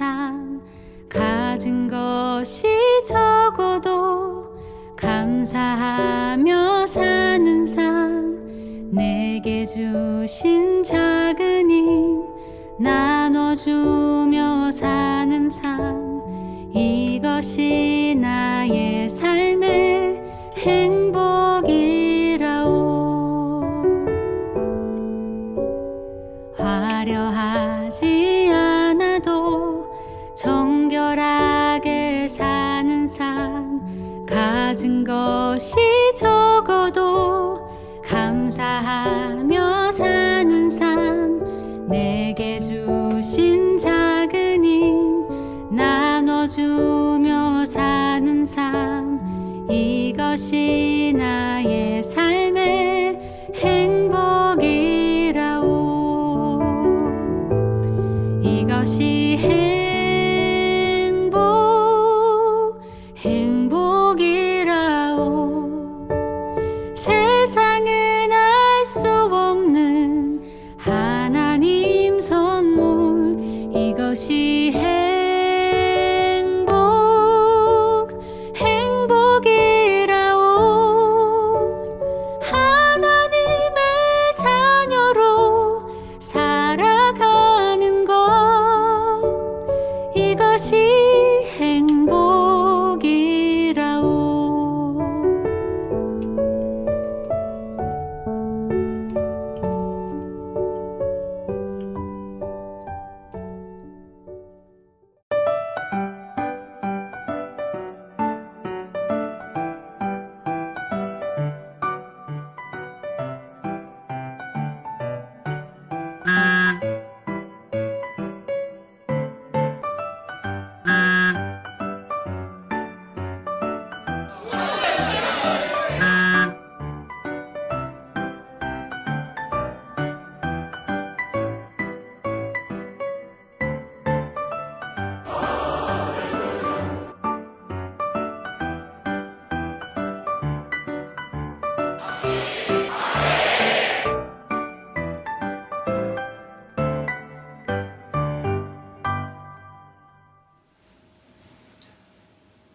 삶, 가진 것이 적어도 감사하며 사는 삶, 내게 주신 작은 힘 나눠주며 사는 삶, 이것이 나의 삶의 행복이라오. 화려하지 않아도 정결하게 사는 삶, 가진 것이 적어도 감사하며 사는 삶, 내게 주신 작은 힘 나눠주며 사는 삶, 이것이 나의 삶의 행복이라오. 이것이 행복이라오. 세상은 알 수 없는 하나님 선물, 이것이 행복이라오. 하나님의 자녀로 살아가는 것, 이것이 행복이라오.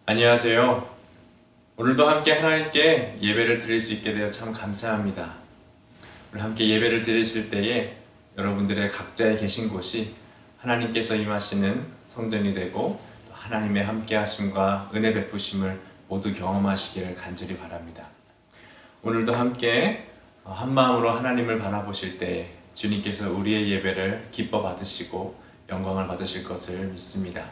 안녕하세요. 오늘도 함께 하나님께 예배를 드릴 수 있게 되어 참 감사합니다. 오늘 함께 예배를 드리실 때에 여러분들의 각자에 계신 곳이 하나님께서 임하시는 성전이 되고 또 하나님의 함께 하심과 은혜 베푸심을 모두 경험하시기를 간절히 바랍니다. 오늘도 함께 한 마음으로 하나님을 바라보실 때에 주님께서 우리의 예배를 기뻐 받으시고 영광을 받으실 것을 믿습니다.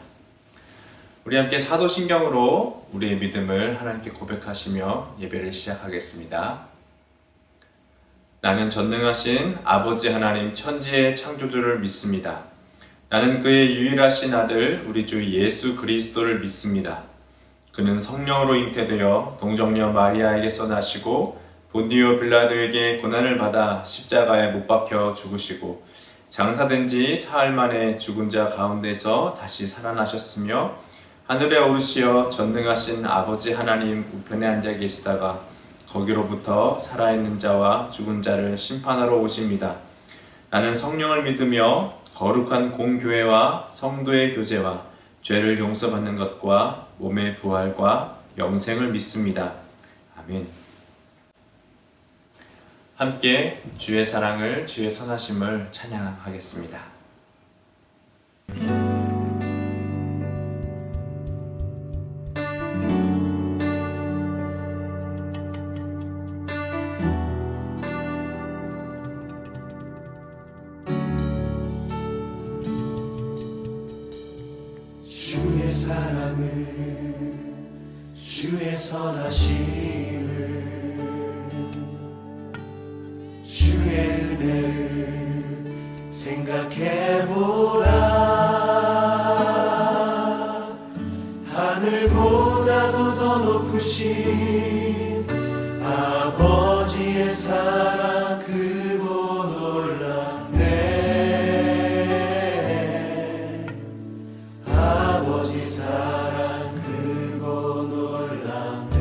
우리 함께 사도신경으로 우리의 믿음을 하나님께 고백하시며 예배를 시작하겠습니다. 나는 전능하신 아버지 하나님 천지의 창조주를 믿습니다. 나는 그의 유일하신 아들 우리 주 예수 그리스도를 믿습니다. 그는 성령으로 잉태되어 동정녀 마리아에게서 나시고 본디오 빌라도에게 고난을 받아 십자가에 못 박혀 죽으시고 장사된 지 사흘 만에 죽은 자 가운데서 다시 살아나셨으며 하늘에 오르시어 전능하신 아버지 하나님 우편에 앉아 계시다가 거기로부터 살아있는 자와 죽은 자를 심판하러 오십니다. 나는 성령을 믿으며 거룩한 공교회와 성도의 교제와 죄를 용서받는 것과 몸의 부활과 영생을 믿습니다. 아멘. 함께 주의 사랑을, 주의 선하심을 찬양하겠습니다. 주의 사랑을, 주의 선하심을, 주의 은혜를 생각해보라. 하늘보다도 더 높으신 아버지의 사랑 크고 놀랍네. 아버지 사랑 크고 놀랍네.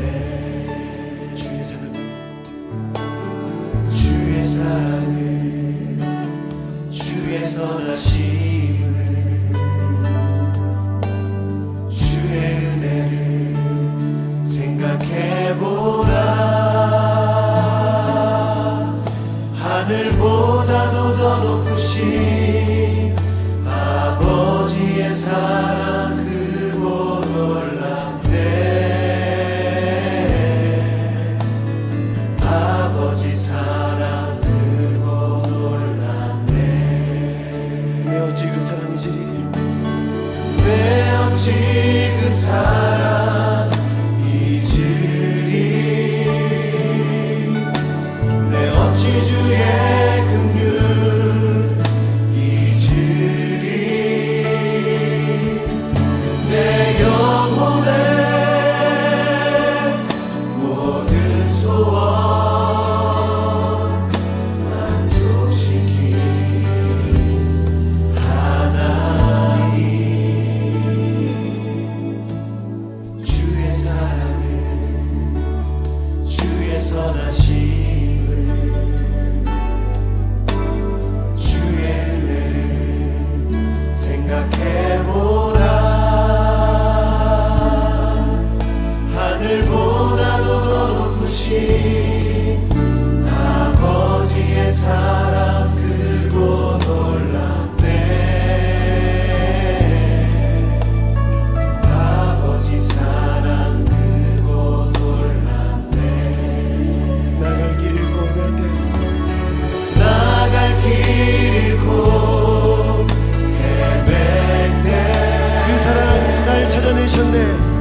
주의 사랑을, 주의 선하심을, 어찌 그 사랑 잊으리. 내 어찌 주의 긍휼 잊으리. 내 영혼의 모든 소원 만족시킨 하나님. 주의 사랑을, 주의 선하심을, 주의 은혜를 생각해보라. 하늘보다도 더 높으신 아버지의 사랑 크고 놀랍네. 아버지 사랑 크고 놀랍네. 나갈 길 잃고 나갈 길 잃고 헤맬 때 그 사랑 날 찾아내셨네.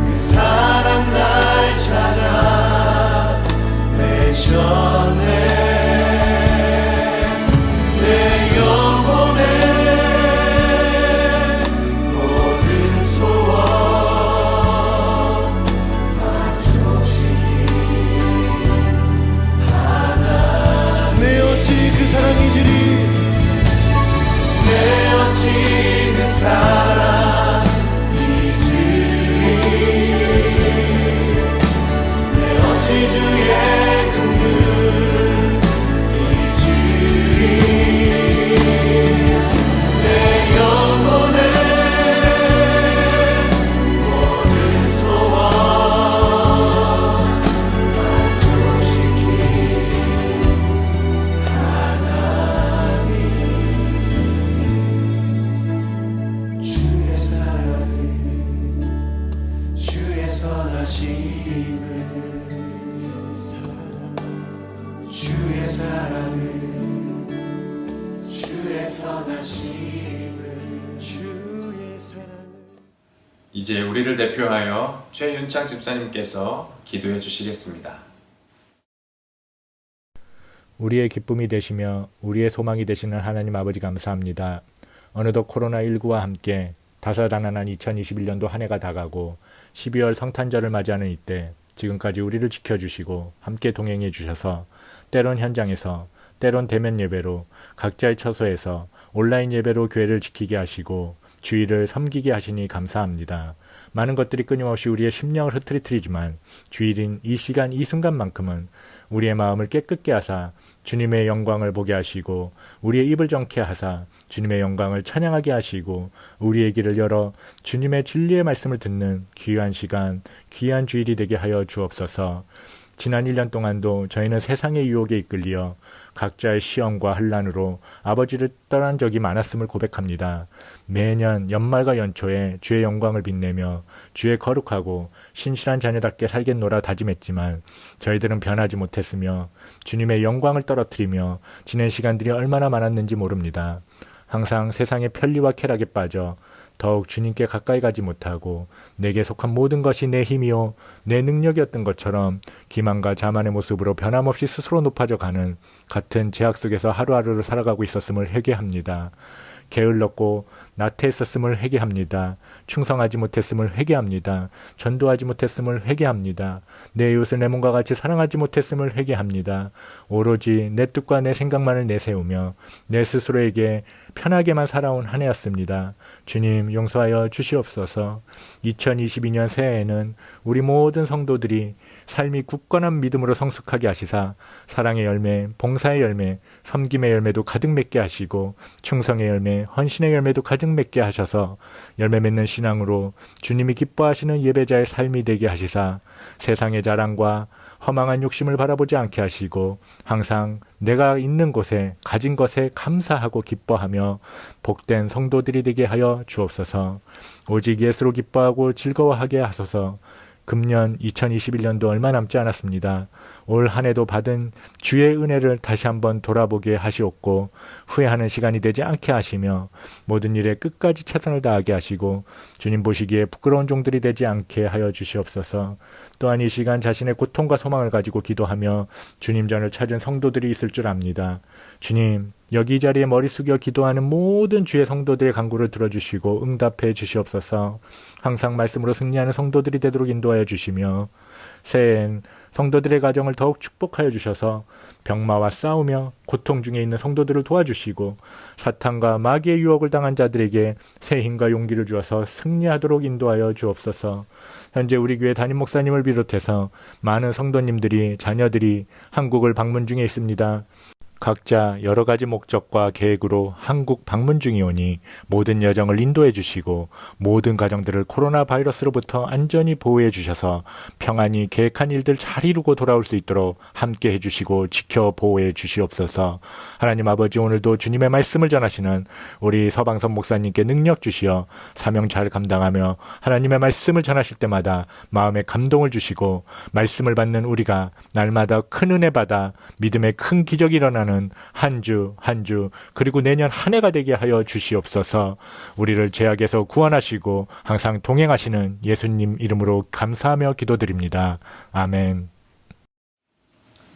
그 사랑 날 찾아내셨네. 내 영혼의 모든 소원 만족시킨 하나님. 내 어찌 그 사랑 잊으리. 내 어찌 그 사랑 잊으리. 내 어찌 주의 긍휼 잊으리. 내 영혼의 모든 소원 만족시킨 하나님. 주의 사랑을, 주의 선하심을, 주의 사랑을, 주의 선하심을, 주의 사랑을. 이제 우리를 대표하여 최윤창 집사님께서 기도해 주시겠습니다. 우리의 기쁨이 되시며 우리의 소망이 되시는 하나님 아버지 감사합니다. 어느덧 코로나19와 함께 다사다난한 2021년도 한 해가 다가고 12월 성탄절을 맞이하는 이때 지금까지 우리를 지켜주시고 함께 동행해 주셔서 때론 현장에서 때론 대면 예배로 각자의 처소에서 온라인 예배로 교회를 지키게 하시고 주일을 섬기게 하시니 감사합니다. 많은 것들이 끊임없이 우리의 심령을 흐트리트리지만 주일인 이 시간 이 순간만큼은 우리의 마음을 깨끗게 하사 주님의 영광을 보게 하시고 우리의 입을 정케 하사 주님의 영광을 찬양하게 하시고 우리의 길을 열어 주님의 진리의 말씀을 듣는 귀한 시간, 귀한 주일이 되게 하여 주옵소서. 지난 1년 동안도 저희는 세상의 유혹에 이끌려 각자의 시험과 환난으로 아버지를 떠난 적이 많았음을 고백합니다. 매년 연말과 연초에 주의 영광을 빛내며 주의 거룩하고 신실한 자녀답게 살겠노라 다짐했지만 저희들은 변하지 못했으며 주님의 영광을 떨어뜨리며 지낸 시간들이 얼마나 많았는지 모릅니다. 항상 세상의 편리와 쾌락에 빠져 더욱 주님께 가까이 가지 못하고 내게 속한 모든 것이 내 힘이요 내 능력이었던 것처럼 기만과 자만의 모습으로 변함없이 스스로 높아져 가는 같은 제약 속에서 하루하루를 살아가고 있었음을 회개합니다. 게을렀고 나태했었음을 회개합니다. 충성하지 못했음을 회개합니다. 전도하지 못했음을 회개합니다. 내 이웃을 내 몸과 같이 사랑하지 못했음을 회개합니다. 오로지 내 뜻과 내 생각만을 내세우며 내 스스로에게 편하게만 살아온 한 해였습니다. 주님 용서하여 주시옵소서. 2022년 새해에는 우리 모든 성도들이 삶이 굳건한 믿음으로 성숙하게 하시사 사랑의 열매, 봉사의 열매, 섬김의 열매도 가득 맺게 하시고 충성의 열매, 헌신의 열매도 가득 맺게 하셔서 열매 맺는 신앙으로 주님이 기뻐하시는 예배자의 삶이 되게 하시사 세상의 자랑과 허망한 욕심을 바라보지 않게 하시고 항상 내가 있는 곳에 가진 것에 감사하고 기뻐하며 복된 성도들이 되게 하여 주옵소서. 오직 예수로 기뻐하고 즐거워하게 하소서. 금년 2021년도 얼마 남지 않았습니다. 올 한 해도 받은 주의 은혜를 다시 한번 돌아보게 하시옵고 후회하는 시간이 되지 않게 하시며 모든 일에 끝까지 최선을 다하게 하시고 주님 보시기에 부끄러운 종들이 되지 않게 하여 주시옵소서. 또한 이 시간 자신의 고통과 소망을 가지고 기도하며 주님 전을 찾은 성도들이 있을 줄 압니다. 주님, 여기 이 자리에 머리 숙여 기도하는 모든 주의 성도들의 간구를 들어주시고 응답해 주시옵소서. 항상 말씀으로 승리하는 성도들이 되도록 인도하여 주시며 새해엔 성도들의 가정을 더욱 축복하여 주셔서 병마와 싸우며 고통 중에 있는 성도들을 도와주시고 사탄과 마귀의 유혹을 당한 자들에게 새 힘과 용기를 주어서 승리하도록 인도하여 주옵소서. 현재 우리 교회 담임 목사님을 비롯해서 많은 성도님들이 자녀들이 한국을 방문 중에 있습니다. 각자 여러 가지 목적과 계획으로 한국 방문 중이오니 모든 여정을 인도해 주시고 모든 가정들을 코로나 바이러스로부터 안전히 보호해 주셔서 평안히 계획한 일들 잘 이루고 돌아올 수 있도록 함께 해주시고 지켜 보호해 주시옵소서. 하나님 아버지, 오늘도 주님의 말씀을 전하시는 우리 서방선 목사님께 능력 주시어 사명 잘 감당하며 하나님의 말씀을 전하실 때마다 마음에 감동을 주시고 말씀을 받는 우리가 날마다 큰 은혜 받아 믿음의 큰 기적이 일어나는 한 주 한 주 그리고 내년 한 해가 되게 하여 주시옵소서. 우리를 죄악에서 구원하시고 항상 동행하시는 예수님 이름으로 감사하며 기도드립니다. 아멘.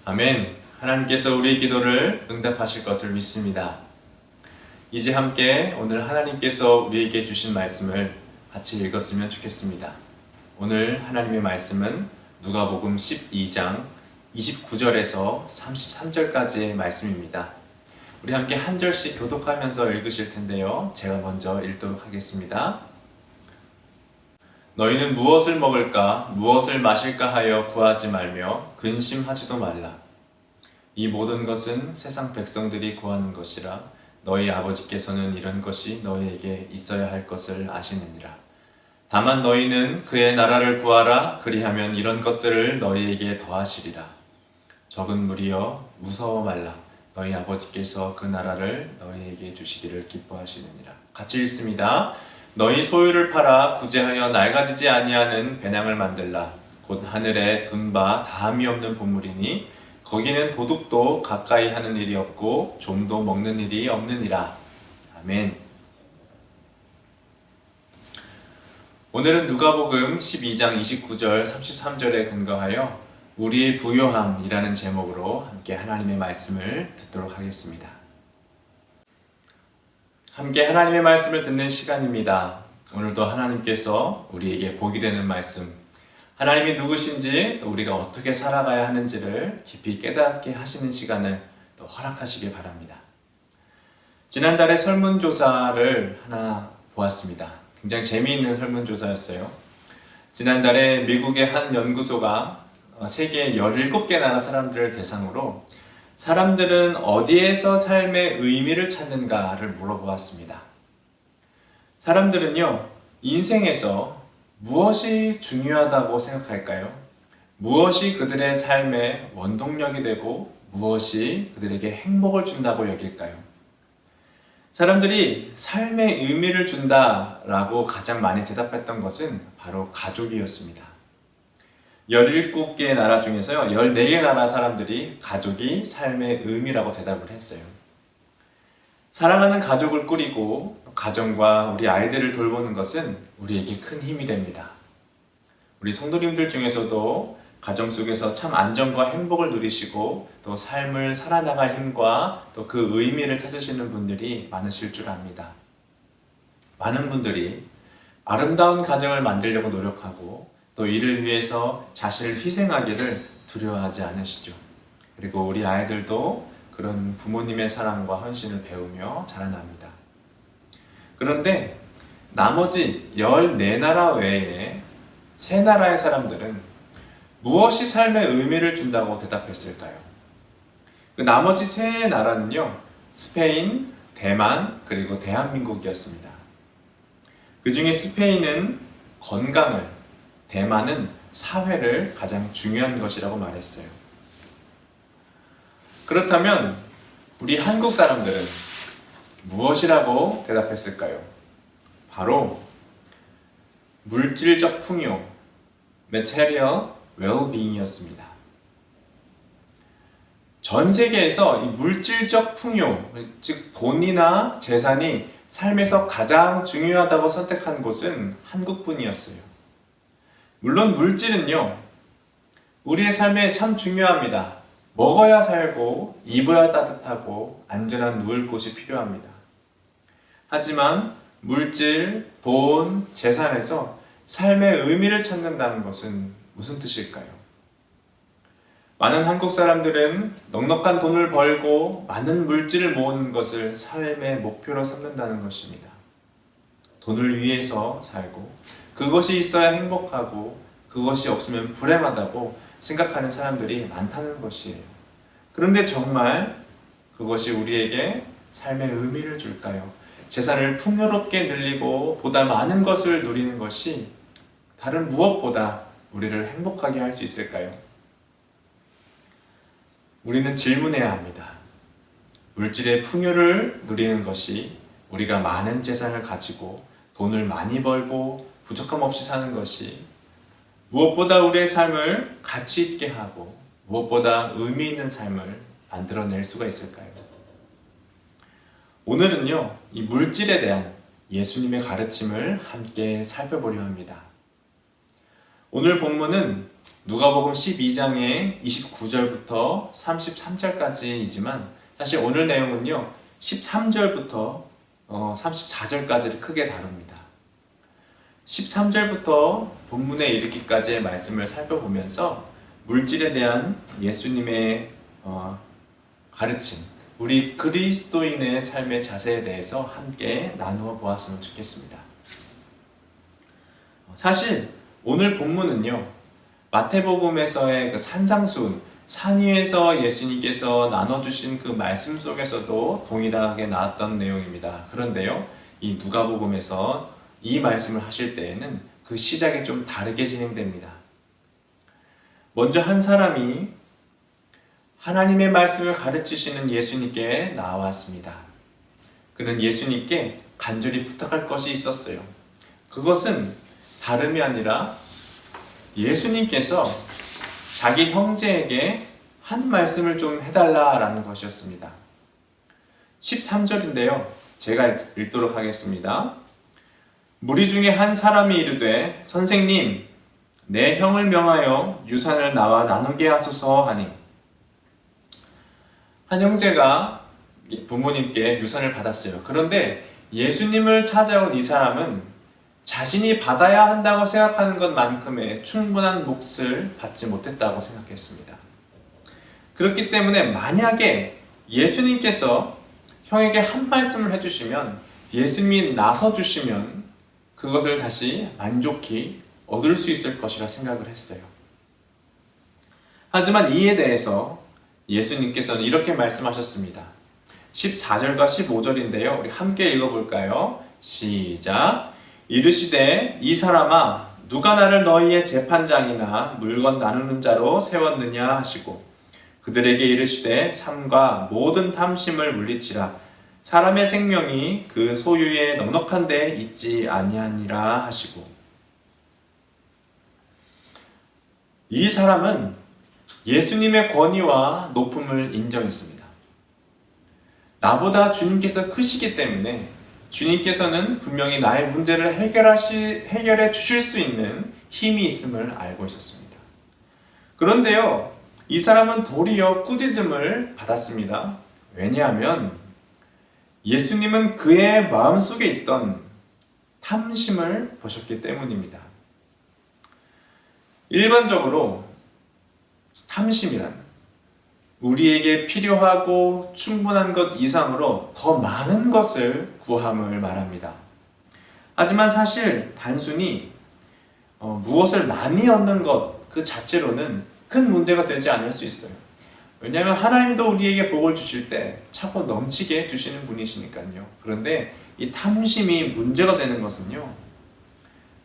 아멘. 하나님께서 우리의 기도를 응답하실 것을 믿습니다. 이제 함께 오늘 하나님께서 우리에게 주신 말씀을 같이 읽었으면 좋겠습니다. 오늘 하나님의 말씀은 누가복음 12장 29절에서 33절까지의 말씀입니다. 우리 함께 한 절씩 교독하면서 읽으실 텐데요. 제가 먼저 읽도록 하겠습니다. 너희는 무엇을 먹을까, 무엇을 마실까 하여 구하지 말며 근심하지도 말라. 이 모든 것은 세상 백성들이 구하는 것이라 너희 아버지께서는 이런 것이 너희에게 있어야 할 것을 아시느니라. 다만 너희는 그의 나라를 구하라. 그리하면 이런 것들을 너희에게 더하시리라. 적은 무리여 무서워 말라. 너희 아버지께서 그 나라를 너희에게 주시기를 기뻐하시느니라. 같이 읽습니다. 너희 소유를 팔아 구제하여 낡아지지 아니하는 배낭을 만들라. 곧 하늘에 둔 바 다함이 없는 보물이니 거기는 도둑도 가까이 하는 일이 없고 좀도 먹는 일이 없느니라. 아멘. 오늘은 누가복음 12장 29절 33절에 근거하여 우리의 부요함이라는 제목으로 함께 하나님의 말씀을 듣도록 하겠습니다. 함께 하나님의 말씀을 듣는 시간입니다. 오늘도 하나님께서 우리에게 복이 되는 말씀, 하나님이 누구신지 또 우리가 어떻게 살아가야 하는지를 깊이 깨닫게 하시는 시간을 또 허락하시길 바랍니다. 지난달에 설문조사를 하나 보았습니다. 굉장히 재미있는 설문조사였어요. 지난달에 미국의 한 연구소가 세계 17개 나라 사람들을 대상으로 사람들은 어디에서 삶의 의미를 찾는가를 물어보았습니다. 사람들은요, 인생에서 무엇이 중요하다고 생각할까요? 무엇이 그들의 삶의 원동력이 되고 무엇이 그들에게 행복을 준다고 여길까요? 사람들이 삶의 의미를 준다라고 가장 많이 대답했던 것은 바로 가족이었습니다. 17개 나라 중에서요, 14개 나라 사람들이 가족이 삶의 의미라고 대답을 했어요. 사랑하는 가족을 꾸리고 가정과 우리 아이들을 돌보는 것은 우리에게 큰 힘이 됩니다. 우리 성도님들 중에서도 가정 속에서 참 안정과 행복을 누리시고 또 삶을 살아나갈 힘과 또 그 의미를 찾으시는 분들이 많으실 줄 압니다. 많은 분들이 아름다운 가정을 만들려고 노력하고 또 이를 위해서 자신을 희생하기를 두려워하지 않으시죠. 그리고 우리 아이들도 그런 부모님의 사랑과 헌신을 배우며 자라납니다. 그런데 나머지 14나라 외에 3나라의 사람들은 무엇이 삶의 의미를 준다고 대답했을까요? 그 나머지 3나라는요, 스페인, 대만, 그리고 대한민국이었습니다. 그 중에 스페인은 건강을, 대만은 사회를 가장 중요한 것이라고 말했어요. 그렇다면 우리 한국 사람들은 무엇이라고 대답했을까요? 바로 물질적 풍요, material well-being이었습니다. 전 세계에서 이 물질적 풍요, 즉 돈이나 재산이 삶에서 가장 중요하다고 선택한 곳은 한국뿐이었어요. 물론 물질은요, 우리의 삶에 참 중요합니다. 먹어야 살고 입어야 따뜻하고 안전한 누울 곳이 필요합니다. 하지만 물질, 돈, 재산에서 삶의 의미를 찾는다는 것은 무슨 뜻일까요? 많은 한국 사람들은 넉넉한 돈을 벌고 많은 물질을 모으는 것을 삶의 목표로 삼는다는 것입니다. 돈을 위해서 살고 그것이 있어야 행복하고 그것이 없으면 불행하다고 생각하는 사람들이 많다는 것이에요. 그런데 정말 그것이 우리에게 삶의 의미를 줄까요? 재산을 풍요롭게 늘리고 보다 많은 것을 누리는 것이 다른 무엇보다 우리를 행복하게 할 수 있을까요? 우리는 질문해야 합니다. 물질의 풍요를 누리는 것이 우리가 많은 재산을 가지고 돈을 많이 벌고 부족함 없이 사는 것이 무엇보다 우리의 삶을 가치 있게 하고 무엇보다 의미 있는 삶을 만들어낼 수가 있을까요? 오늘은요, 이 물질에 대한 예수님의 가르침을 함께 살펴보려 합니다. 오늘 본문은 누가복음 12장의 29절부터 33절까지이지만 사실 오늘 내용은요 13절부터 34절까지를 크게 다룹니다. 13절부터 본문에 이르기까지의 말씀을 살펴보면서 물질에 대한 예수님의 가르침, 우리 그리스도인의 삶의 자세에 대해서 함께 나누어 보았으면 좋겠습니다. 사실 오늘 본문은요 마태복음에서의 그 산상수훈, 산 위에서 예수님께서 나눠주신 그 말씀 속에서도 동일하게 나왔던 내용입니다. 그런데요, 이 누가복음에서 이 말씀을 하실 때에는 그 시작이 좀 다르게 진행됩니다. 먼저 한 사람이 하나님의 말씀을 가르치시는 예수님께 나왔습니다. 그는 예수님께 간절히 부탁할 것이 있었어요. 그것은 다름이 아니라 예수님께서 자기 형제에게 한 말씀을 좀 해달라라는 것이었습니다. 13절인데요. 제가 읽도록 하겠습니다. 무리 중에 한 사람이 이르되 선생님, 내 형을 명하여 유산을 나와 나누게 하소서 하니, 한 형제가 부모님께 유산을 받았어요. 그런데 예수님을 찾아온 이 사람은 자신이 받아야 한다고 생각하는 것만큼의 충분한 몫을 받지 못했다고 생각했습니다. 그렇기 때문에 만약에 예수님께서 형에게 한 말씀을 해주시면, 예수님이 나서주시면 그것을 다시 만족히 얻을 수 있을 것이라 생각을 했어요. 하지만 이에 대해서 예수님께서는 이렇게 말씀하셨습니다. 14절과 15절인데요. 우리 함께 읽어볼까요? 시작! 이르시되 이 사람아 누가 나를 너희의 재판장이나 물건 나누는 자로 세웠느냐 하시고 그들에게 이르시되 삼가 모든 탐심을 물리치라 사람의 생명이 그 소유에 넉넉한 데 있지 아니하니라 하시고, 이 사람은 예수님의 권위와 높음을 인정했습니다. 나보다 주님께서 크시기 때문에 주님께서는 분명히 나의 문제를 해결해 주실 수 있는 힘이 있음을 알고 있었습니다. 그런데요, 이 사람은 도리어 꾸짖음을 받았습니다. 왜냐하면 예수님은 그의 마음속에 있던 탐심을 보셨기 때문입니다. 일반적으로 탐심이란 우리에게 필요하고 충분한 것 이상으로 더 많은 것을 구함을 말합니다. 하지만 사실 단순히 무엇을 많이 얻는 것 그 자체로는 큰 문제가 되지 않을 수 있어요. 왜냐하면 하나님도 우리에게 복을 주실 때 차고 넘치게 주시는 분이시니까요. 그런데 이 탐심이 문제가 되는 것은요,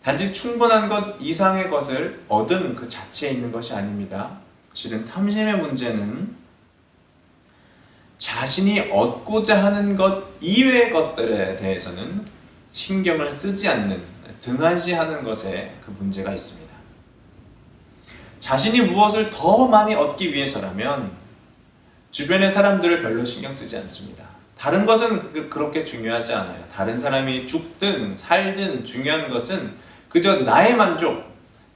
단지 충분한 것 이상의 것을 얻은 그 자체에 있는 것이 아닙니다. 실은 탐심의 문제는 자신이 얻고자 하는 것 이외의 것들에 대해서는 신경을 쓰지 않는, 등한시하는 것에 그 문제가 있습니다. 자신이 무엇을 더 많이 얻기 위해서라면 주변의 사람들을 별로 신경 쓰지 않습니다. 다른 것은 그렇게 중요하지 않아요. 다른 사람이 죽든 살든 중요한 것은 그저 나의 만족,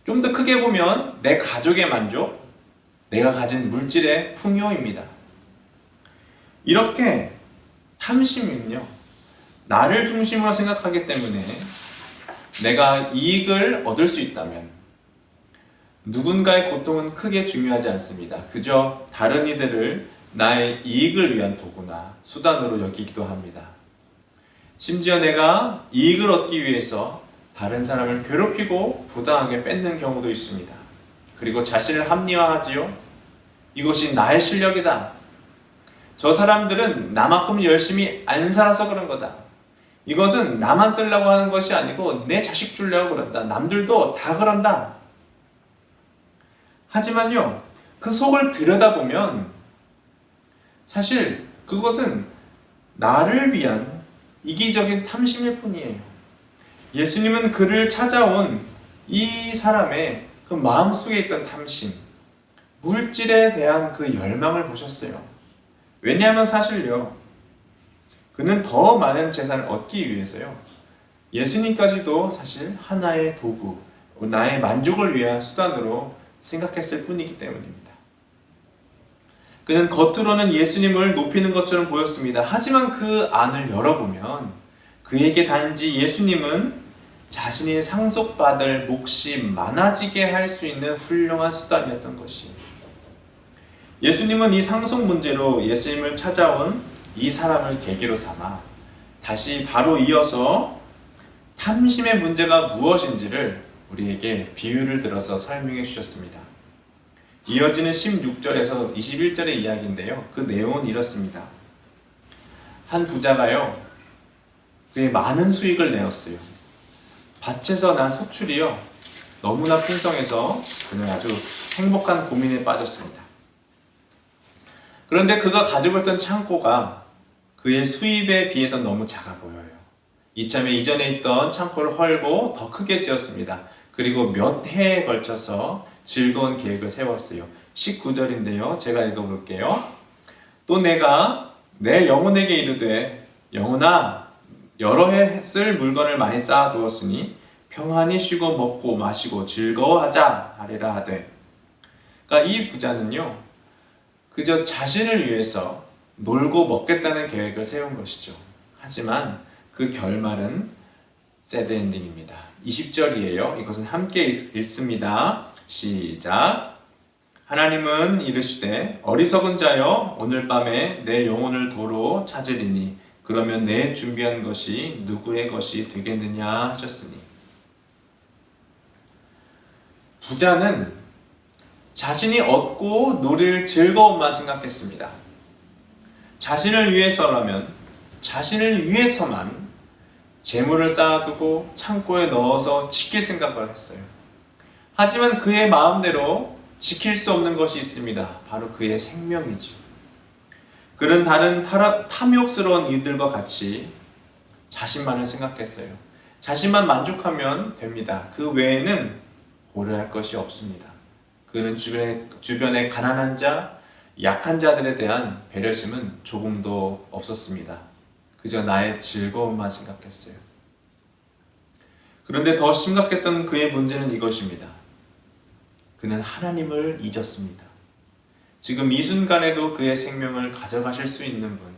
좀 더 크게 보면 내 가족의 만족, 내가 가진 물질의 풍요입니다. 이렇게 탐심은요, 나를 중심으로 생각하기 때문에 내가 이익을 얻을 수 있다면 누군가의 고통은 크게 중요하지 않습니다. 그저 다른 이들을 나의 이익을 위한 도구나 수단으로 여기기도 합니다. 심지어 내가 이익을 얻기 위해서 다른 사람을 괴롭히고 부당하게 뺏는 경우도 있습니다. 그리고 자신을 합리화하지요. 이것이 나의 실력이다. 저 사람들은 나만큼 열심히 안 살아서 그런 거다. 이것은 나만 쓰려고 하는 것이 아니고 내 자식 주려고 그런다. 남들도 다 그런다. 하지만요, 그 속을 들여다보면 사실 그것은 나를 위한 이기적인 탐심일 뿐이에요. 예수님은 그를 찾아온 이 사람의 그 마음속에 있던 탐심, 물질에 대한 그 열망을 보셨어요. 왜냐하면 사실요, 그는 더 많은 재산을 얻기 위해서요, 예수님까지도 사실 하나의 도구, 나의 만족을 위한 수단으로 생각했을 뿐이기 때문입니다. 그는 겉으로는 예수님을 높이는 것처럼 보였습니다. 하지만 그 안을 열어보면 그에게 단지 예수님은 자신이 상속받을 몫이 많아지게 할 수 있는 훌륭한 수단이었던 것이에요. 예수님은 이 상속 문제로 예수님을 찾아온 이 사람을 계기로 삼아 다시 바로 이어서 탐심의 문제가 무엇인지를 우리에게 비유를 들어서 설명해 주셨습니다. 이어지는 16절에서 21절의 이야기인데요. 그 내용은 이렇습니다. 한 부자가요, 그의 많은 수익을 내었어요. 밭에서 난 소출이요, 너무나 풍성해서 그는 아주 행복한 고민에 빠졌습니다. 그런데 그가 가지고 있던 창고가 그의 수입에 비해서 너무 작아 보여요. 이참에 이전에 있던 창고를 헐고 더 크게 지었습니다. 그리고 몇 해에 걸쳐서 즐거운 계획을 세웠어요. 19절인데요. 제가 읽어볼게요. 또 내가 내 영혼에게 이르되, 영혼아, 여러 해 쓸 물건을 많이 쌓아두었으니 평안히 쉬고 먹고 마시고 즐거워하자 하리라 하되. 그러니까 이 부자는요, 그저 자신을 위해서 놀고 먹겠다는 계획을 세운 것이죠. 하지만 그 결말은 새드 엔딩입니다. 20절이에요. 이것은 함께 읽습니다. 시작. 하나님은 이르시되, 어리석은 자여, 오늘 밤에 내 영혼을 도로 찾으리니 그러면 내 준비한 것이 누구의 것이 되겠느냐 하셨으니. 부자는 자신이 얻고 누릴 즐거움만 생각했습니다. 자신을 위해서라면, 자신을 위해서만 재물을 쌓아두고 창고에 넣어서 지킬 생각을 했어요. 하지만 그의 마음대로 지킬 수 없는 것이 있습니다. 바로 그의 생명이죠. 그는 다른 탐욕스러운 이들과 같이 자신만을 생각했어요. 자신만 만족하면 됩니다. 그 외에는 고려할 것이 없습니다. 그는 주변에 가난한 자, 약한 자들에 대한 배려심은 조금도 없었습니다. 그저 나의 즐거움만 생각했어요. 그런데 더 심각했던 그의 문제는 이것입니다. 그는 하나님을 잊었습니다. 지금 이 순간에도 그의 생명을 가져가실 수 있는 분,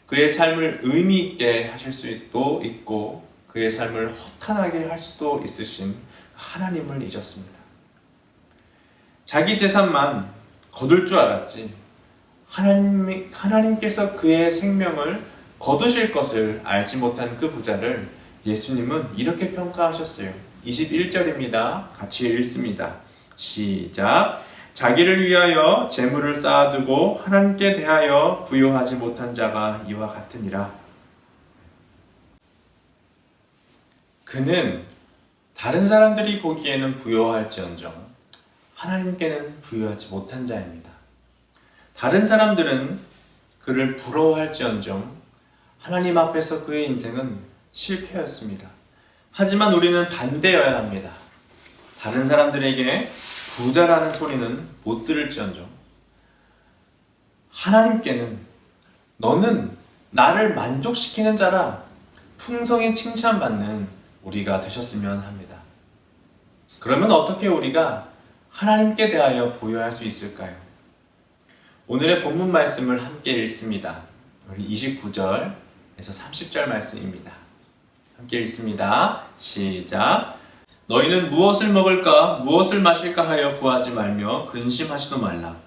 그의 삶을 의미 있게 하실 수도 있고 그의 삶을 허탄하게 할 수도 있으신 하나님을 잊었습니다. 자기 재산만 거둘 줄 알았지 하나님께서 그의 생명을 거두실 것을 알지 못한 그 부자를 예수님은 이렇게 평가하셨어요. 21절입니다. 같이 읽습니다. 시작. 자기를 위하여 재물을 쌓아두고 하나님께 대하여 부요하지 못한 자가 이와 같으니라. 그는 다른 사람들이 보기에는 부요할지언정 하나님께는 부요하지 못한 자입니다. 다른 사람들은 그를 부러워할지언정 하나님 앞에서 그의 인생은 실패였습니다. 하지만 우리는 반대여야 합니다. 다른 사람들에게 부자라는 소리는 못 들을지언정 하나님께는 너는 나를 만족시키는 자라 풍성히 칭찬받는 우리가 되셨으면 합니다. 그러면 어떻게 우리가 하나님께 대하여 부여할 수 있을까요? 오늘의 본문 말씀을 함께 읽습니다. 우리 29절에서 30절 말씀입니다. 함께 읽습니다. 시작. 너희는 무엇을 먹을까 무엇을 마실까 하여 구하지 말며 근심하지도 말라.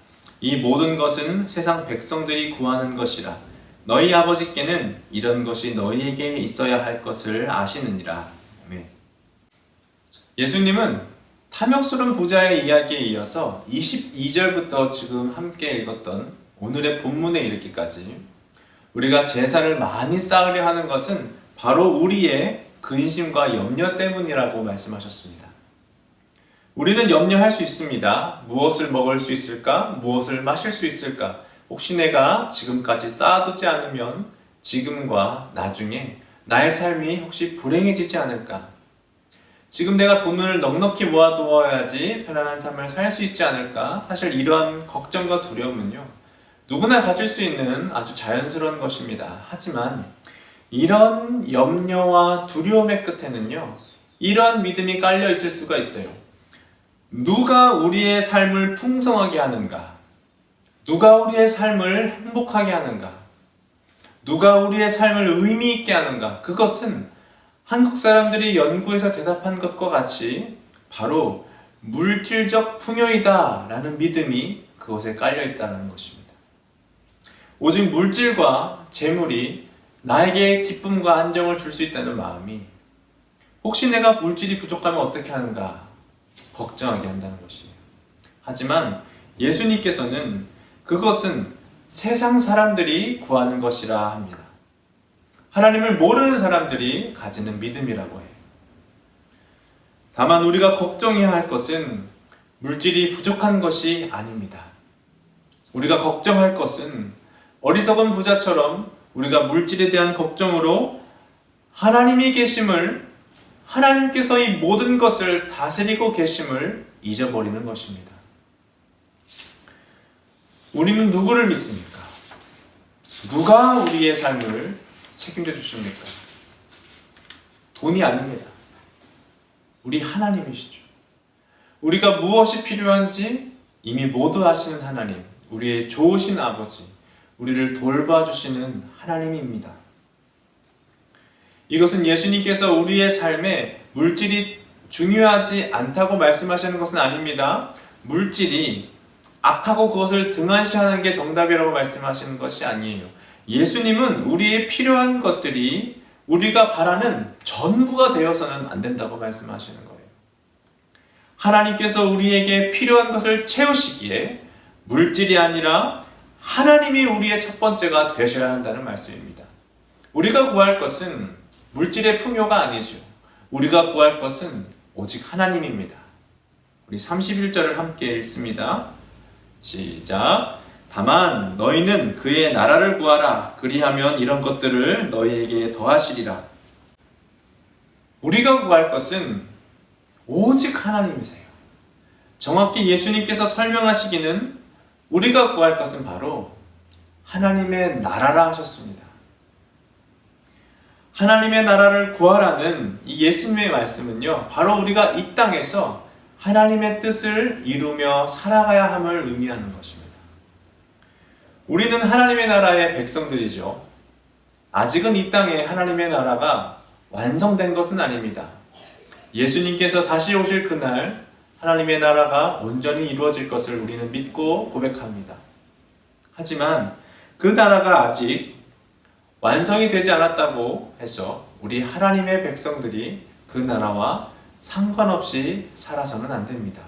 이 모든 것은 세상 백성들이 구하는 것이라. 너희 아버지께는 이런 것이 너희에게 있어야 할 것을 아시느니라. 아멘. 예수님은 탐욕스러운 부자의 이야기에 이어서 22절부터 지금 함께 읽었던 오늘의 본문에 이르기까지 우리가 제사를 많이 쌓으려 하는 것은 바로 우리의 근심과 염려 때문이라고 말씀하셨습니다. 우리는 염려할 수 있습니다. 무엇을 먹을 수 있을까? 무엇을 마실 수 있을까? 혹시 내가 지금까지 쌓아두지 않으면 지금과 나중에 나의 삶이 혹시 불행해지지 않을까? 지금 내가 돈을 넉넉히 모아두어야지 편안한 삶을 살 수 있지 않을까? 사실 이러한 걱정과 두려움은요, 누구나 가질 수 있는 아주 자연스러운 것입니다. 하지만 이런 염려와 두려움의 끝에는요, 이러한 믿음이 깔려 있을 수가 있어요. 누가 우리의 삶을 풍성하게 하는가? 누가 우리의 삶을 행복하게 하는가? 누가 우리의 삶을 의미 있게 하는가? 그것은 한국 사람들이 연구해서 대답한 것과 같이 바로 물질적 풍요이다 라는 믿음이 그것에 깔려 있다는 것입니다. 오직 물질과 재물이 나에게 기쁨과 안정을 줄 수 있다는 마음이 혹시 내가 물질이 부족하면 어떻게 하는가 걱정하게 한다는 것이에요. 하지만 예수님께서는 그것은 세상 사람들이 구하는 것이라 합니다. 하나님을 모르는 사람들이 가지는 믿음이라고 해요. 다만 우리가 걱정해야 할 것은 물질이 부족한 것이 아닙니다. 우리가 걱정할 것은 어리석은 부자처럼 우리가 물질에 대한 걱정으로 하나님이 계심을, 하나님께서 이 모든 것을 다스리고 계심을 잊어버리는 것입니다. 우리는 누구를 믿습니까? 누가 우리의 삶을 책임져 주십니까? 돈이 아닙니다. 우리 하나님이시죠. 우리가 무엇이 필요한지 이미 모두 아시는 하나님, 우리의 좋으신 아버지, 우리를 돌봐주시는 하나님입니다. 이것은 예수님께서 우리의 삶에 물질이 중요하지 않다고 말씀하시는 것은 아닙니다. 물질이 악하고 그것을 등한시하는 게 정답이라고 말씀하시는 것이 아니에요. 예수님은 우리의 필요한 것들이 우리가 바라는 전부가 되어서는 안 된다고 말씀하시는 거예요. 하나님께서 우리에게 필요한 것을 채우시기에 물질이 아니라 하나님이 우리의 첫 번째가 되셔야 한다는 말씀입니다. 우리가 구할 것은 물질의 풍요가 아니죠. 우리가 구할 것은 오직 하나님입니다. 우리 31절을 함께 읽습니다. 시작. 다만 너희는 그의 나라를 구하라. 그리하면 이런 것들을 너희에게 더하시리라. 우리가 구할 것은 오직 하나님이세요. 정확히 예수님께서 설명하시기는 우리가 구할 것은 바로 하나님의 나라라 하셨습니다. 하나님의 나라를 구하라는 이 예수님의 말씀은요, 바로 우리가 이 땅에서 하나님의 뜻을 이루며 살아가야 함을 의미하는 것입니다. 우리는 하나님의 나라의 백성들이죠. 아직은 이 땅에 하나님의 나라가 완성된 것은 아닙니다. 예수님께서 다시 오실 그날 하나님의 나라가 온전히 이루어질 것을 우리는 믿고 고백합니다. 하지만 그 나라가 아직 완성이 되지 않았다고 해서 우리 하나님의 백성들이 그 나라와 상관없이 살아서는 안 됩니다.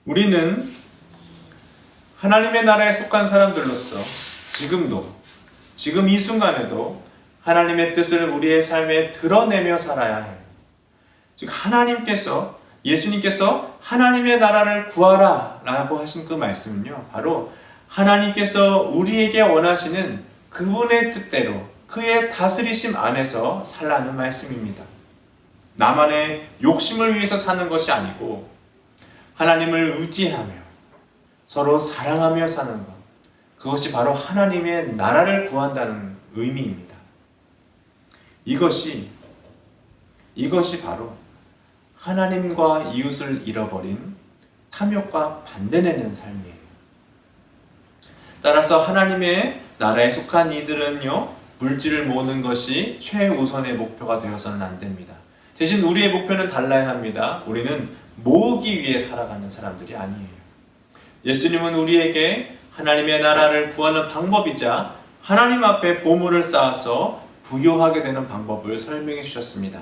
우리는 하나님의 나라에 속한 사람들로서 지금 이 순간에도 하나님의 뜻을 우리의 삶에 드러내며 살아야 해요. 즉 예수님께서 하나님의 나라를 구하라 라고 하신 그 말씀은요, 바로 하나님께서 우리에게 원하시는 그분의 뜻대로 그의 다스리심 안에서 살라는 말씀입니다. 나만의 욕심을 위해서 사는 것이 아니고 하나님을 의지하며 서로 사랑하며 사는 것, 그것이 바로 하나님의 나라를 구한다는 의미입니다. 이것이 바로 하나님과 이웃을 잃어버린 탐욕과 반대되는 삶이에요. 따라서 하나님의 나라에 속한 이들은요, 물질을 모으는 것이 최우선의 목표가 되어서는 안 됩니다. 대신 우리의 목표는 달라야 합니다. 우리는 모으기 위해 살아가는 사람들이 아니에요. 예수님은 우리에게 하나님의 나라를 구하는 방법이자 하나님 앞에 보물을 쌓아서 부유하게 되는 방법을 설명해 주셨습니다.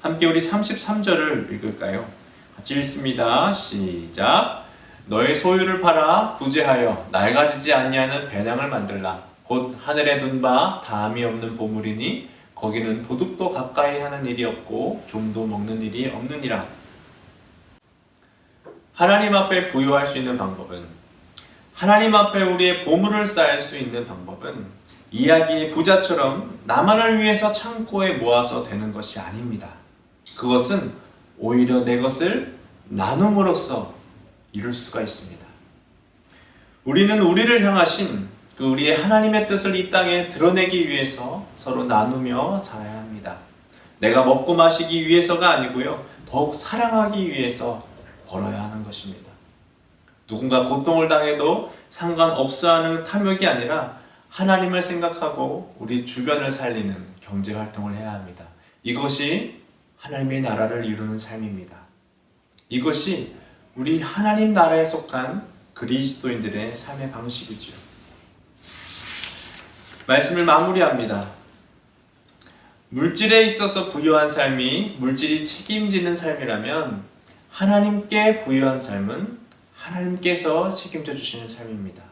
함께 우리 33절을 읽을까요? 같이 읽습니다. 시작. 너의 소유를 팔아 구제하여 낡아지지 아니하는 배낭을 만들라. 곧 하늘에 둔 바 다함이 없는 보물이니 거기는 도둑도 가까이 하는 일이 없고 좀도 먹는 일이 없느니라. 하나님 앞에 부유할 수 있는 방법은, 하나님 앞에 우리의 보물을 쌓을 수 있는 방법은 이야기의 부자처럼 나만을 위해서 창고에 모아서 되는 것이 아닙니다. 그것은 오히려 내 것을 나눔으로써 이룰 수가 있습니다. 우리는 우리를 향하신 그 우리의 하나님의 뜻을 이 땅에 드러내기 위해서 서로 나누며 살아야 합니다. 내가 먹고 마시기 위해서가 아니고요, 더욱 사랑하기 위해서 벌어야 하는 것입니다. 누군가 고통을 당해도 상관없어 하는 탐욕이 아니라 하나님을 생각하고 우리 주변을 살리는 경제활동을 해야 합니다. 이것이 하나님의 나라를 이루는 삶입니다. 이것이 우리 하나님 나라에 속한 그리스도인들의 삶의 방식이죠. 말씀을 마무리합니다. 물질에 있어서 부유한 삶이 물질이 책임지는 삶이라면 하나님께 부유한 삶은 하나님께서 책임져 주시는 삶입니다.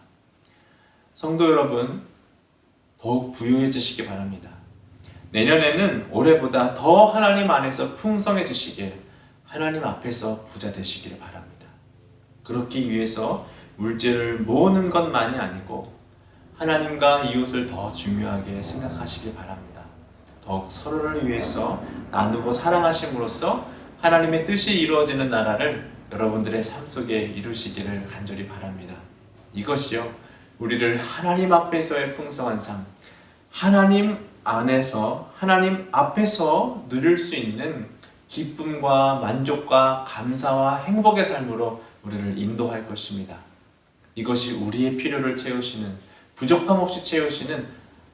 성도 여러분, 더욱 부유해지시기 바랍니다. 내년에는 올해보다 더 하나님 안에서 풍성해지시길, 하나님 앞에서 부자 되시기를 바랍니다. 그렇기 위해서 물질을 모으는 것만이 아니고 하나님과 이웃을 더 중요하게 생각하시길 바랍니다. 더욱 서로를 위해서 나누고 사랑하심으로써 하나님의 뜻이 이루어지는 나라를 여러분들의 삶 속에 이루시기를 간절히 바랍니다. 이것이요, 우리를 하나님 앞에서의 풍성한 삶, 하나님 안에서, 하나님 앞에서 누릴 수 있는 기쁨과 만족과 감사와 행복의 삶으로 우리를 인도할 것입니다. 이것이 우리의 필요를 채우시는, 부족함 없이 채우시는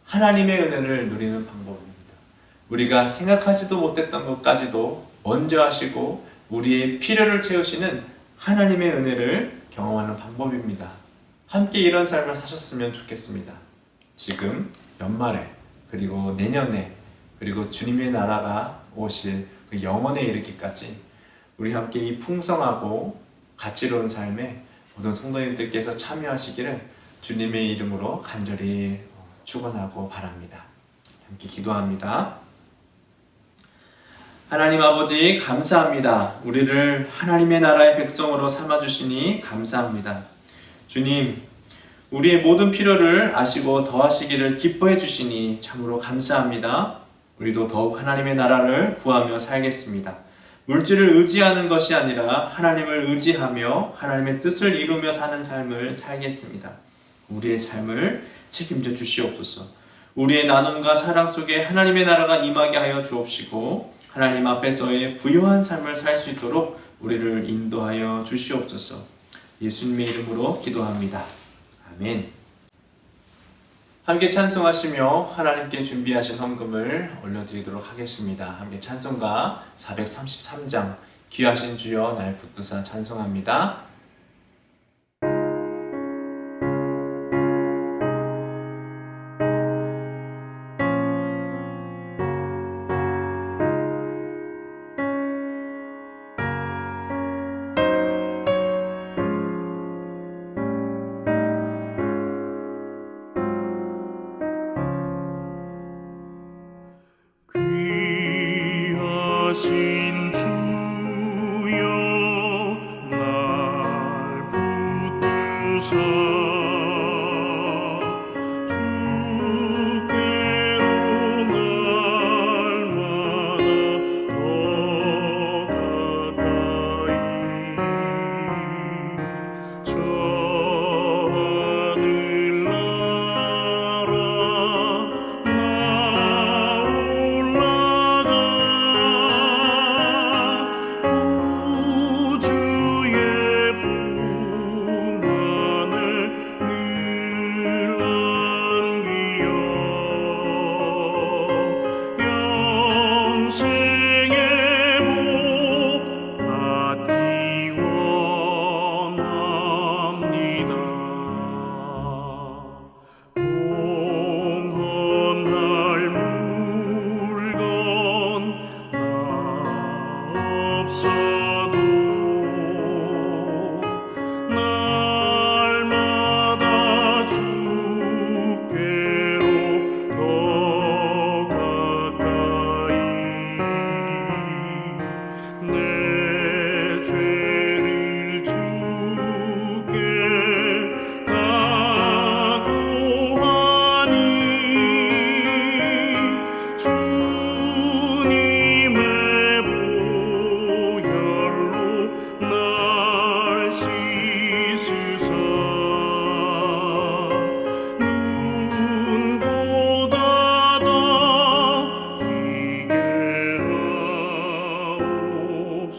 하나님의 은혜를 누리는 방법입니다. 우리가 생각하지도 못했던 것까지도 먼저 하시고 우리의 필요를 채우시는 하나님의 은혜를 경험하는 방법입니다. 함께 이런 삶을 사셨으면 좋겠습니다. 지금 연말에, 그리고 내년에, 그리고 주님의 나라가 오실 그 영원에 이르기까지 우리 함께 이 풍성하고 가치로운 삶에 모든 성도님들께서 참여하시기를 주님의 이름으로 간절히 축원하고 바랍니다. 함께 기도합니다. 하나님 아버지, 감사합니다. 우리를 하나님의 나라의 백성으로 삼아주시니 감사합니다. 주님, 우리의 모든 필요를 아시고 더하시기를 기뻐해 주시니 참으로 감사합니다. 우리도 더욱 하나님의 나라를 구하며 살겠습니다. 물질을 의지하는 것이 아니라 하나님을 의지하며 하나님의 뜻을 이루며 사는 삶을 살겠습니다. 우리의 삶을 책임져 주시옵소서. 우리의 나눔과 사랑 속에 하나님의 나라가 임하게 하여 주옵시고 하나님 앞에서의 부유한 삶을 살 수 있도록 우리를 인도하여 주시옵소서. 예수님의 이름으로 기도합니다. 아멘. 함께 찬송하시며 하나님께 준비하신 헌금을 올려드리도록 하겠습니다. 함께 찬송가 433장 귀하신 주여 날 붙드사 찬송합니다. 귀하신 주여 날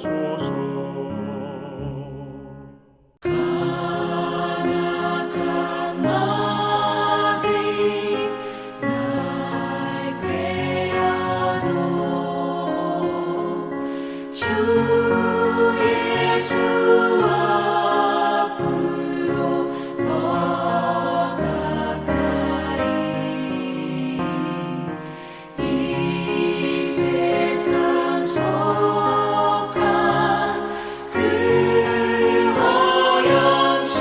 주옵소서. 간악한 마귀 날 꾀어도 주 예수 앞으로 더 가까이 이 세상 속한 그 허영 심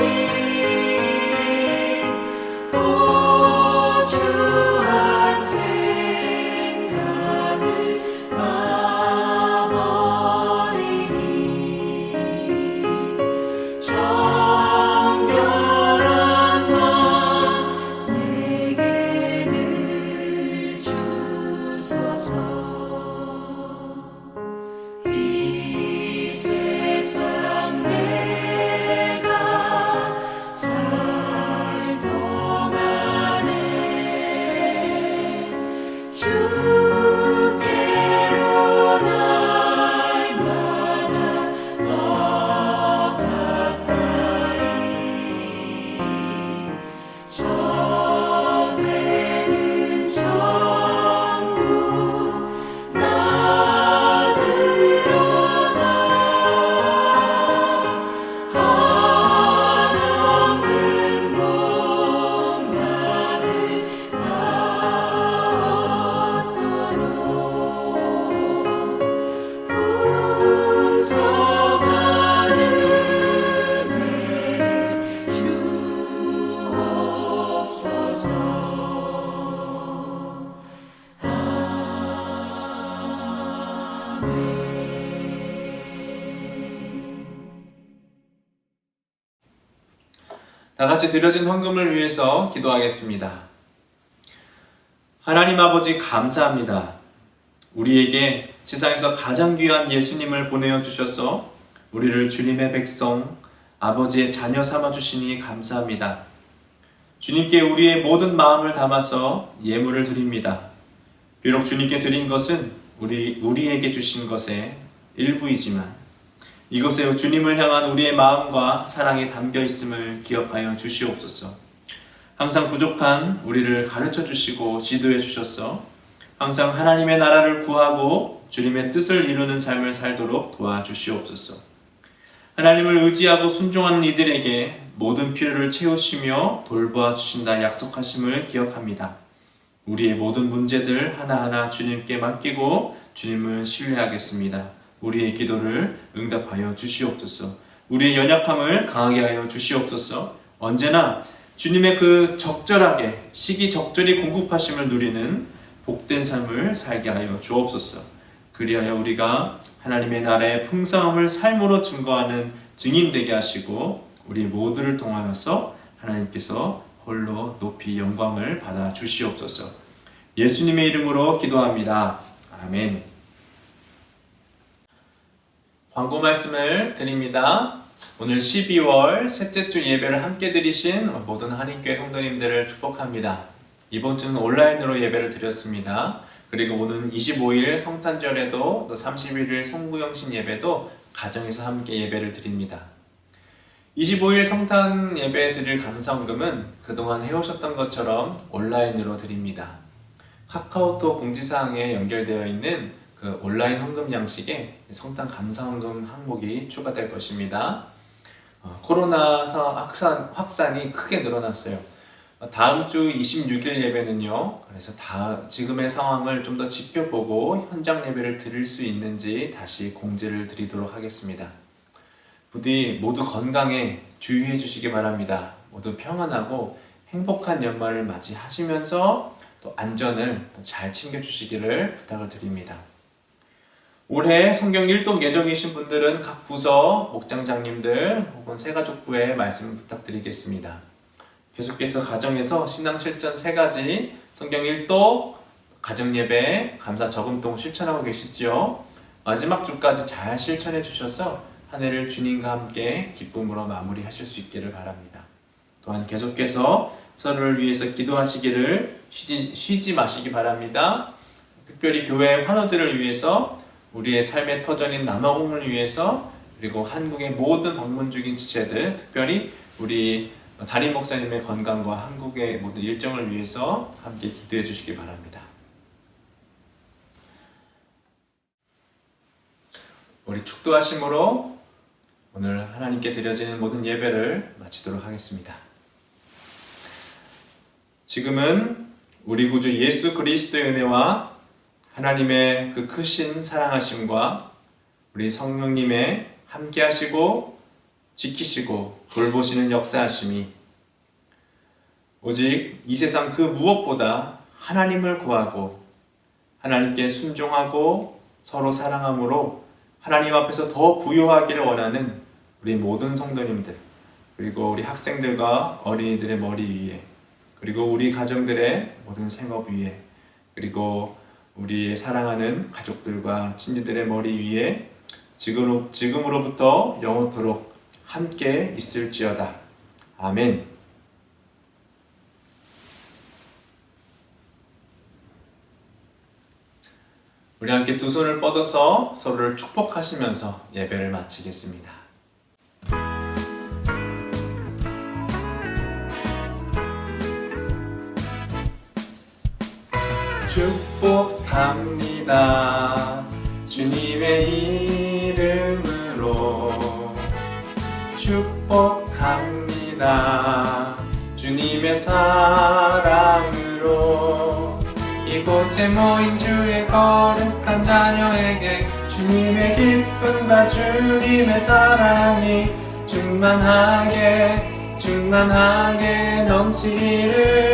도주한 생각을 놔버리니 정결한 맘 내게 늘 주소서. 이 세상 내가 살 동안에 주께로 날마다 더 가까이 전에는 천국 나들어가 한없는 목락을 닿도록 풍성한 은혜를 주옵소서. 다 같이 드려진 헌금을 위해서 기도하겠습니다. 하나님 아버지 감사합니다. 우리에게 세상에서 가장 귀한 예수님을 보내어 주셔서 우리를 주님의 백성, 아버지의 자녀 삼아 주시니 감사합니다. 주님께 우리의 모든 마음을 담아서 예물을 드립니다. 비록 주님께 드린 것은 우리에게 주신 것의 일부이지만 이것에 주님을 향한 우리의 마음과 사랑이 담겨 있음을 기억하여 주시옵소서. 항상 부족한 우리를 가르쳐 주시고 지도해 주셔서 항상 하나님의 나라를 구하고 주님의 뜻을 이루는 삶을 살도록 도와주시옵소서. 하나님을 의지하고 순종하는 이들에게 모든 필요를 채우시며 돌보아 주신다 약속하심을 기억합니다. 우리의 모든 문제들 하나하나 주님께 맡기고 주님을 신뢰하겠습니다. 우리의 기도를 응답하여 주시옵소서. 우리의 연약함을 강하게 하여 주시옵소서. 언제나 주님의 그 적절하게 시기적절히 공급하심을 누리는 복된 삶을 살게 하여 주옵소서. 그리하여 우리가 하나님의 나라의 풍성함을 삶으로 증거하는 증인 되게 하시고 우리 모두를 통하여서 하나님께서 홀로 높이 영광을 받아 주시옵소서. 예수님의 이름으로 기도합니다. 아멘. 광고 말씀을 드립니다. 오늘 12월 셋째 주 예배를 함께 드리신 모든 한인교회 성도님들을 축복합니다. 이번 주는 온라인으로 예배를 드렸습니다. 그리고 오는 25일 성탄절에도 또 31일 송구영신 예배도 가정에서 함께 예배를 드립니다. 25일 성탄 예배 드릴 감사헌금은 그동안 해오셨던 것처럼 온라인으로 드립니다. 카카오톡 공지사항에 연결되어 있는 그 온라인 헌금 양식에 성탄 감사헌금 항목이 추가될 것입니다. 코로나 확산이 크게 늘어났어요. 다음 주 26일 예배는요. 그래서 지금의 상황을 좀 더 지켜보고 현장 예배를 드릴 수 있는지 다시 공지를 드리도록 하겠습니다. 부디 모두 건강에 주의해 주시기 바랍니다. 모두 평안하고 행복한 연말을 맞이하시면서 또 안전을 잘 챙겨주시기를 부탁을 드립니다. 올해 성경 1독 예정이신 분들은 각 부서 목장장님들 혹은 새가족부에 말씀 부탁드리겠습니다. 계속해서 가정에서 신앙 실천 3가지, 성경 1독, 가정예배, 감사 저금통 실천하고 계시지요. 마지막 주까지 잘 실천해 주셔서 한 해를 주님과 함께 기쁨으로 마무리하실 수 있기를 바랍니다. 또한 계속해서 서로를 위해서 기도하시기를 쉬지 마시기 바랍니다. 특별히 교회 환우들을 위해서 우리의 삶의 터전인 남아공을 위해서 그리고 한국의 모든 방문 중인 지체들, 특별히 우리 담임 목사님의 건강과 한국의 모든 일정을 위해서 함께 기도해 주시기 바랍니다. 우리 축도하심으로 오늘 하나님께 드려지는 모든 예배를 마치도록 하겠습니다. 지금은 우리 구주 예수 그리스도의 은혜와 하나님의 그 크신 사랑하심과 우리 성령님의 함께 하시고 지키시고 돌보시는 역사하심이 오직 이 세상 그 무엇보다 하나님을 구하고 하나님께 순종하고 서로 사랑함으로 하나님 앞에서 더 부요하기를 원하는 우리 모든 성도님들, 그리고 우리 학생들과 어린이들의 머리 위에, 그리고 우리 가정들의 모든 생업 위에, 그리고 우리의 사랑하는 가족들과 친지들의 머리 위에 지금으로부터 영원토록 함께 있을지어다. 아멘. 우리 함께 두 손을 뻗어서 서로를 축복하시면서 예배를 마치겠습니다. 축복합니다. 주님의 이름으로 축복합니다. 주님의 사랑으로 이곳에 모인 주의 거룩한 자녀에게 주님의 기쁨과 주님의 사랑이 충만하게 넘치기를.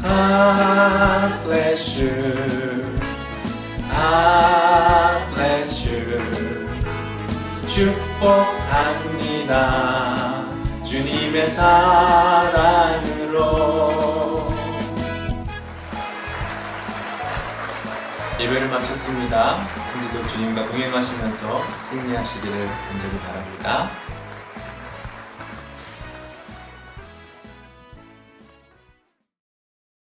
God bless you. God bless you. 축복합니다. 주님의 사랑으로. 예배를 마쳤습니다. 오늘도 주님과 동행하시면서 승리하시기를 간절히 바랍니다.